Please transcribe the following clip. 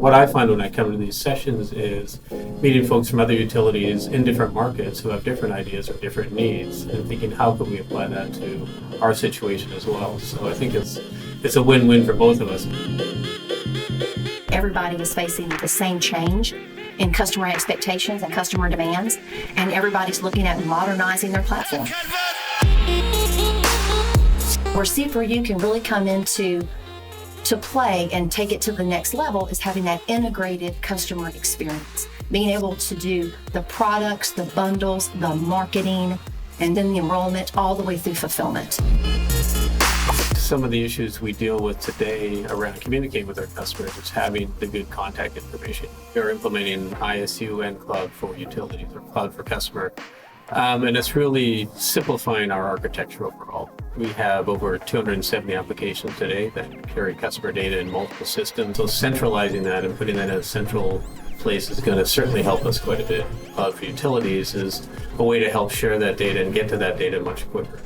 What I find when I come to these sessions is meeting folks from other utilities in different markets who have different ideas or different needs, and thinking how can we apply that to our situation as well. So I think it's a win-win for both of us. Everybody is facing the same change in customer expectations and customer demands, and everybody's looking at modernizing their platform. Where C4U can really come into play and take it to the next level is having that integrated customer experience, being able to do the products, the bundles, the marketing, and then the enrollment all the way through fulfillment. Some of the issues we deal with today around communicating with our customers is having the good contact information. We're implementing ISU and Cloud for Utilities, or Cloud for Customer, and it's really simplifying our architecture overall. We have over 270 applications today that carry customer data in multiple systems, so centralizing that and putting that in a central place is going to certainly help us quite a bit. Cloud for Utilities is a way to help share that data and get to that data much quicker.